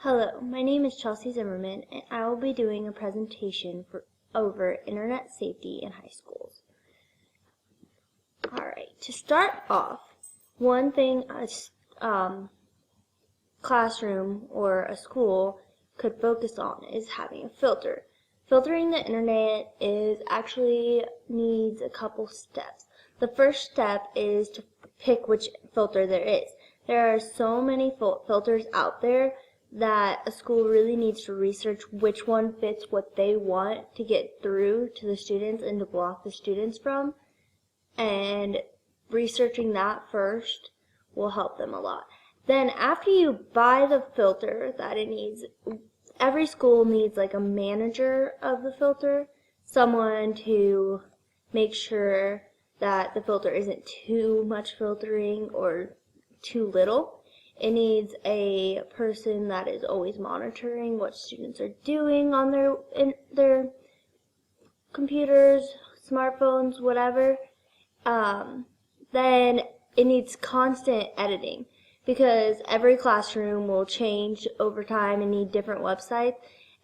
Hello, my name is Chelsea Zimmerman, and I will be doing a presentation over internet safety in high schools. Alright, to start off, one thing a classroom or a school could focus on is having a filter. Filtering the internet needs a couple steps. The first step is to pick which filter there is. There are so many filters out there that a school really needs to research which one fits what they want to get through to the students and to block the students from. And researching that first will help them a lot. Then after you buy the filter that it needs, every school needs like a manager of the filter, someone to make sure that the filter isn't too much filtering or too little. It needs a person that is always monitoring what students are doing on their computers, smartphones, whatever. Then it needs constant editing because every classroom will change over time and need different websites,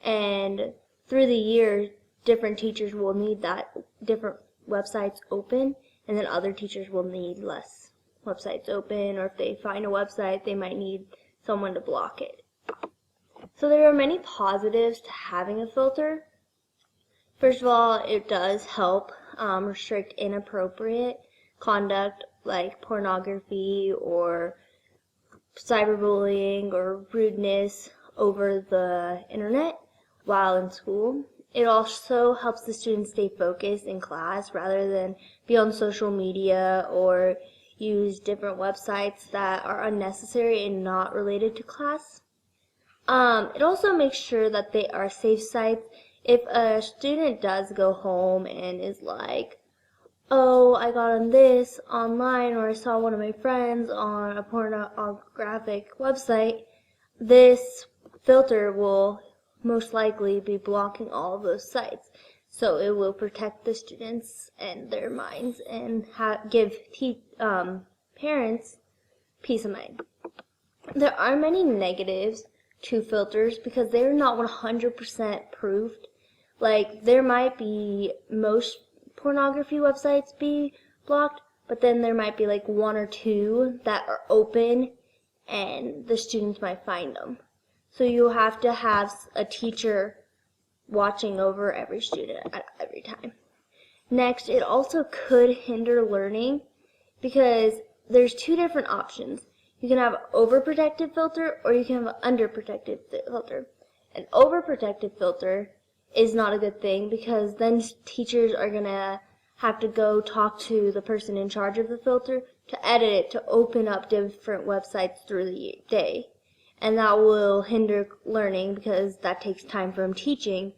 and through the years different teachers will need that different websites open, and then other teachers will need less websites open, or if they find a website they might need someone to block it. So there are many positives to having a filter. First of all, it does help restrict inappropriate conduct like pornography or cyberbullying or rudeness over the internet while in school. It also helps the students stay focused in class rather than be on social media or use different websites that are unnecessary and not related to class. It also makes sure that they are safe sites. If a student does go home and is like, oh, I got on this online, or I saw one of my friends on a pornographic website, this filter will most likely be blocking all of those sites. So it will protect the students and their minds and give parents peace of mind. There are many negatives to filters because they're not 100% proved. Like, there might be most pornography websites be blocked, but then there might be like one or two that are open and the students might find them. So you have to have a teacher watching over every student at every time. Next, it also could hinder learning because there's two different options. You can have an overprotective filter or you can have an underprotective filter. An overprotective filter is not a good thing because then teachers are going to have to go talk to the person in charge of the filter to edit it to open up different websites through the day. And that will hinder learning because that takes time from teaching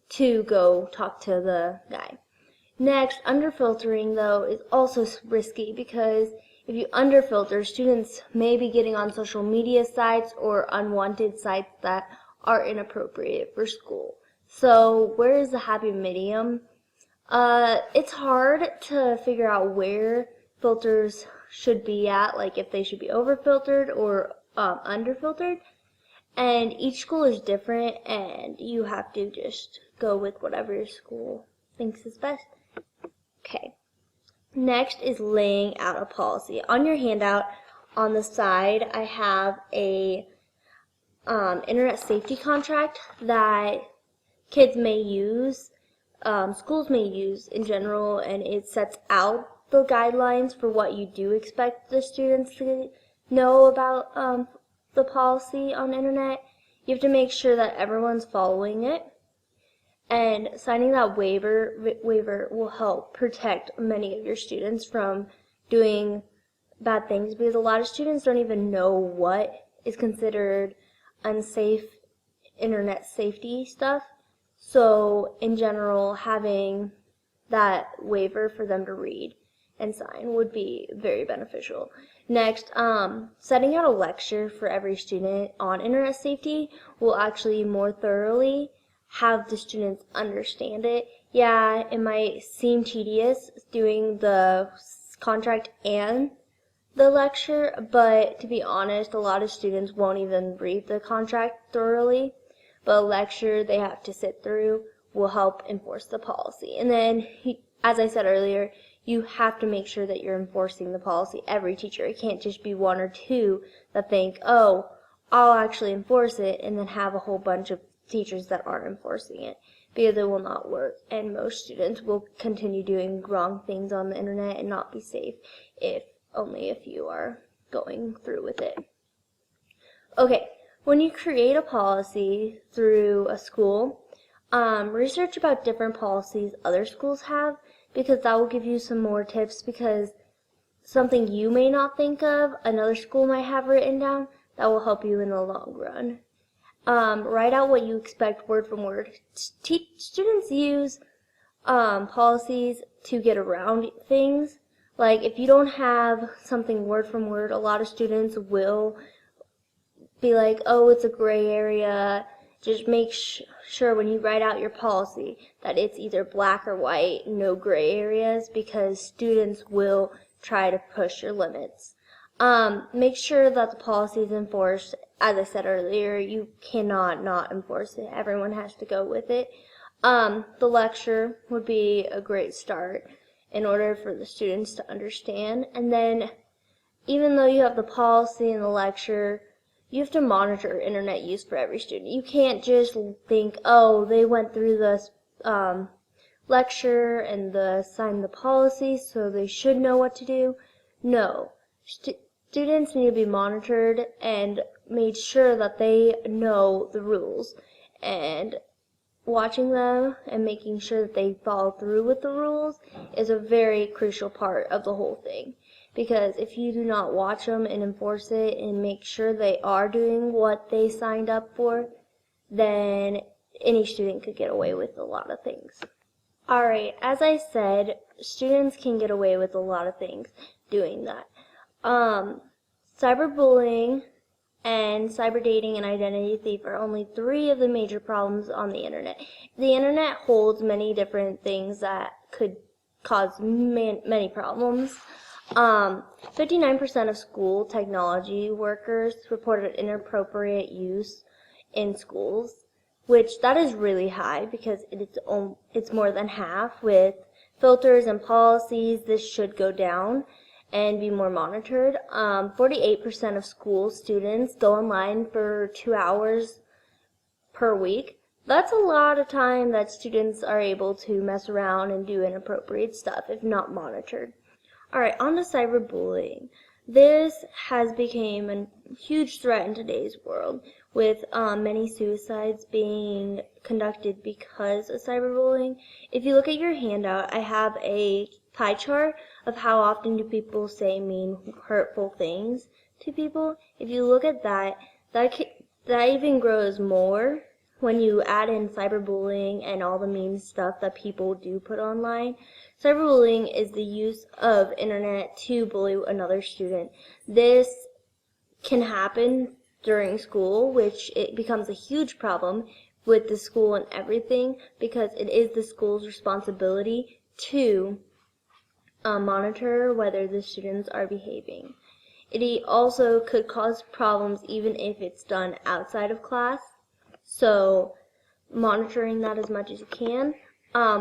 to go talk to the guy. Next, underfiltering though is also risky because if you underfilter, students may be getting on social media sites or unwanted sites that are inappropriate for school. So where is the happy medium? It's hard to figure out where filters should be at, like if they should be overfiltered or underfiltered, and each school is different and you have to just go with whatever your school thinks is best. Okay, next is laying out a policy. On your handout on the side I have a internet safety contract that kids may use, schools may use in general, and it sets out the guidelines for what you do expect the students to know about the policy on the internet. You have to make sure that everyone's following it, and signing that waiver will help protect many of your students from doing bad things because a lot of students don't even know what is considered unsafe internet safety stuff. So in general, having that waiver for them to read and sign would be very beneficial. Next, setting out a lecture for every student on internet safety will actually more thoroughly have the students understand it. Yeah, it might seem tedious doing the contract and the lecture, but to be honest, a lot of students won't even read the contract thoroughly. But a lecture they have to sit through will help enforce the policy. And then, as I said earlier, you have to make sure that you're enforcing the policy. Every teacher. It can't just be one or two that think, oh, I'll actually enforce it, and then have a whole bunch of teachers that aren't enforcing it, because it will not work, and most students will continue doing wrong things on the internet and not be safe if only a few are going through with it. Okay, when you create a policy through a school, research about different policies other schools have, because that will give you some more tips, because something you may not think of, another school might have written down, that will help you in the long run. Write out what you expect word from word. Students use policies to get around things. Like, if you don't have something word from word, a lot of students will be like, oh, it's a gray area. Just make sure when you write out your policy that it's either black or white, no gray areas, because students will try to push your limits. Make sure that the policy is enforced. As I said earlier, you cannot not enforce it. Everyone has to go with it. The lecture would be a great start in order for the students to understand. And then, even though you have the policy and the lecture, you have to monitor internet use for every student. You can't just think, oh, they went through this lecture and signed the policy, so they should know what to do. No. Students need to be monitored and made sure that they know the rules, and watching them and making sure that they follow through with the rules is a very crucial part of the whole thing, because if you do not watch them and enforce it and make sure they are doing what they signed up for, then any student could get away with a lot of things. Alright, as I said, students can get away with a lot of things doing that. Cyberbullying and cyber dating and identity theft are only 3 of the major problems on the internet. The internet holds many different things that could cause many problems. 59% of school technology workers reported inappropriate use in schools, which that is really high, because it's more than half. With filters and policies, this should go down and be more monitored. 48% of school students go online for 2 hours per week. That's a lot of time that students are able to mess around and do inappropriate stuff if not monitored. Alright, on to cyberbullying. This has become a huge threat in today's world, with many suicides being conducted because of cyberbullying. If you look at your handout, I have a pie chart of how often do people say mean, hurtful things to people. If you look at that even grows more when you add in cyberbullying and all the mean stuff that people do put online. Cyberbullying is the use of internet to bully another student. This can happen during school, which it becomes a huge problem with the school and everything, because it is the school's responsibility to monitor whether the students are behaving. It also could cause problems even if it's done outside of class, so monitoring that as much as you can.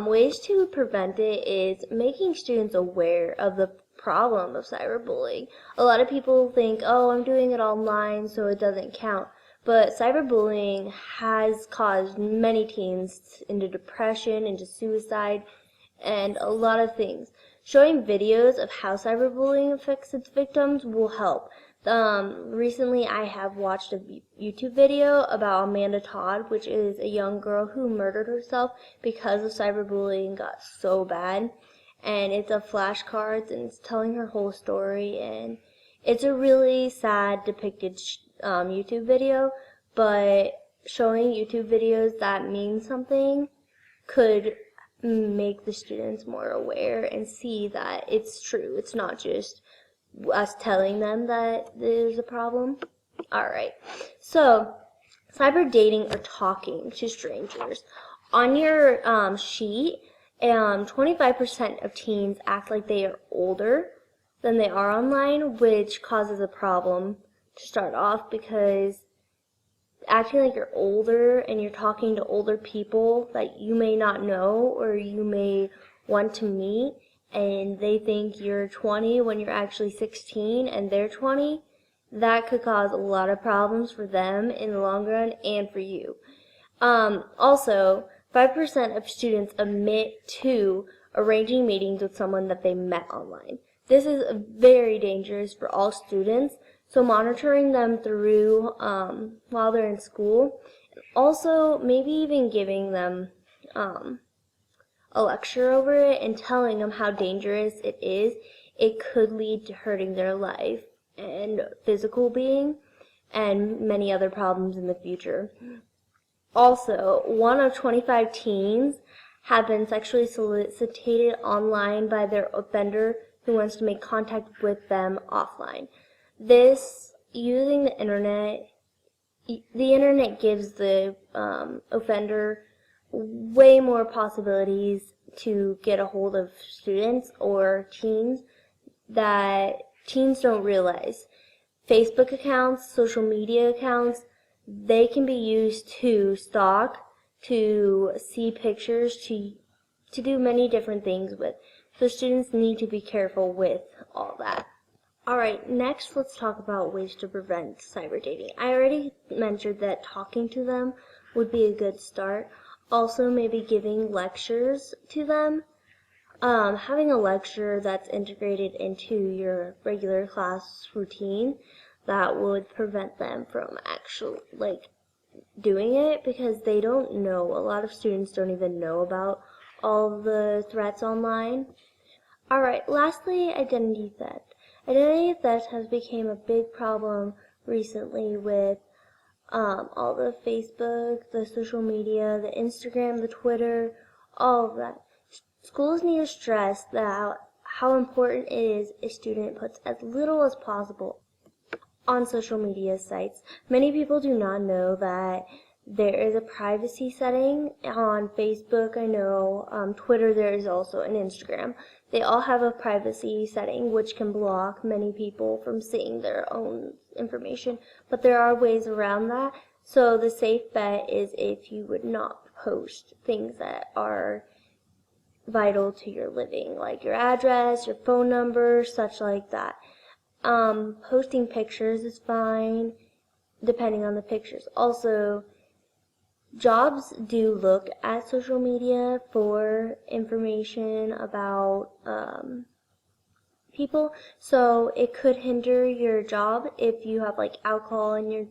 Ways to prevent it is making students aware of the problem of cyberbullying. A lot of people think, oh, I'm doing it online, so it doesn't count. But cyberbullying has caused many teens into depression, into suicide, and a lot of things. Showing videos of how cyberbullying affects its victims will help. Recently I have watched a YouTube video about Amanda Todd, which is a young girl who murdered herself because of cyberbullying got so bad. And it's of flashcards, and it's telling her whole story, and it's a really sad depicted YouTube video, but showing YouTube videos that mean something could make the students more aware and see that it's true. It's not just us telling them that there's a problem. Alright, so cyber dating or talking to strangers. On your sheet, 25% of teens act like they are older than they are online, which causes a problem to start off, because acting like you're older and you're talking to older people that you may not know or you may want to meet, and they think you're 20 when you're actually 16 and they're 20, that could cause a lot of problems for them in the long run and for you. Also, 5% of students admit to arranging meetings with someone that they met online. This is very dangerous for all students, so monitoring them through while they're in school. Also, maybe even giving them a lecture over it and telling them how dangerous it is. It could lead to hurting their life and physical being and many other problems in the future. Also, 1 of 25 teens have been sexually solicited online by their offender who wants to make contact with them offline. This, using the internet gives the offender way more possibilities to get a hold of students or teens that teens don't realize. Facebook accounts, social media accounts, they can be used to stalk, to see pictures, to do many different things with. So students need to be careful with all that. Alright, next let's talk about ways to prevent cyber dating. I already mentioned that talking to them would be a good start. Also, maybe giving lectures to them. Having a lecture that's integrated into your regular class routine, that would prevent them from actually doing it, because they don't know. A lot of students don't even know about all the threats online. Alright, lastly, identity theft. Identity theft has become a big problem recently with all the Facebook, the social media, the Instagram, the Twitter, all of that. Schools need to stress that how important it is a student puts as little as possible on social media sites. Many people do not know that there is a privacy setting on Facebook. I know Twitter, there is also an Instagram. They all have a privacy setting which can block many people from seeing their own information, but there are ways around that. So the safe bet is if you would not post things that are vital to your living, like your address, your phone number, such like that. Posting pictures is fine, depending on the pictures. Also, jobs do look at social media for information about people, so it could hinder your job if you have alcohol in your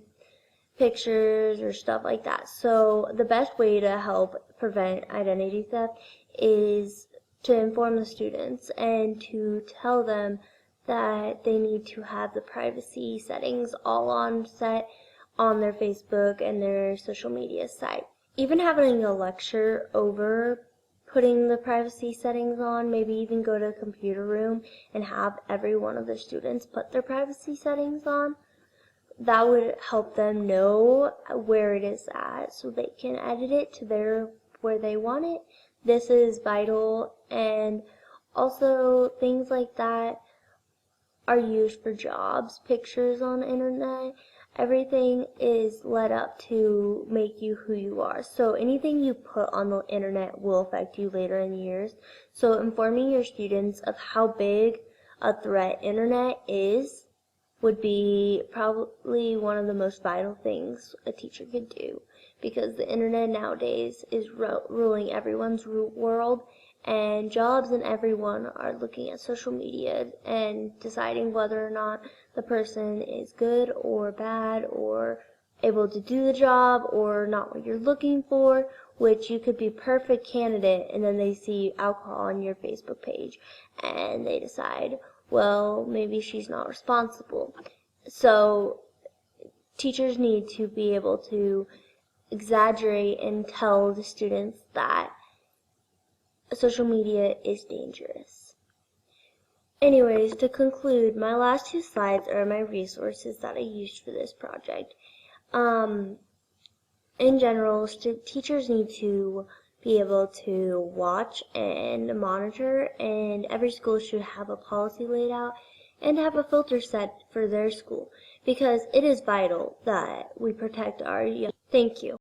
pictures or stuff like that. So the best way to help prevent identity theft is to inform the students and to tell them that they need to have the privacy settings all on set on their Facebook and their social media site. Even having a lecture over putting the privacy settings on, maybe even go to a computer room and have every one of the students put their privacy settings on, that would help them know where it is at so they can edit it to where they want it. This is vital, and also things like that are used for jobs, pictures on the internet. Everything is led up to make you who you are. So anything you put on the internet will affect you later in years. So informing your students of how big a threat internet is would be probably one of the most vital things a teacher could do, because the internet nowadays is ruling everyone's world, and jobs and everyone are looking at social media and deciding whether or not the person is good or bad or able to do the job or not what you're looking for, which you could be perfect candidate and then they see alcohol on your Facebook page and they decide, well, maybe she's not responsible. So teachers need to be able to exaggerate and tell the students that social media is dangerous. Anyways, to conclude, my last two slides are my resources that I used for this project. In general, teachers need to be able to watch and monitor, and every school should have a policy laid out and have a filter set for their school, because it is vital that we protect our young. Thank you.